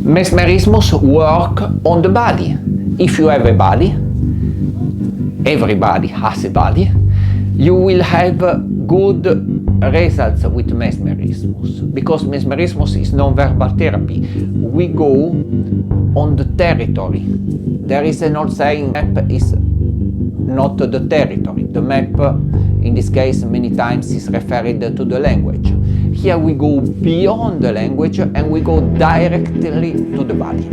Mesmerismus work on the body. If you have a body, everybody has a body, you will have good results with mesmerismus, because mesmerismus is non-verbal therapy. We go on the territory. There is an old saying, map is not the territory. The map, in this case, many times is referred to the language. Here we go beyond the language and we go directly to the body.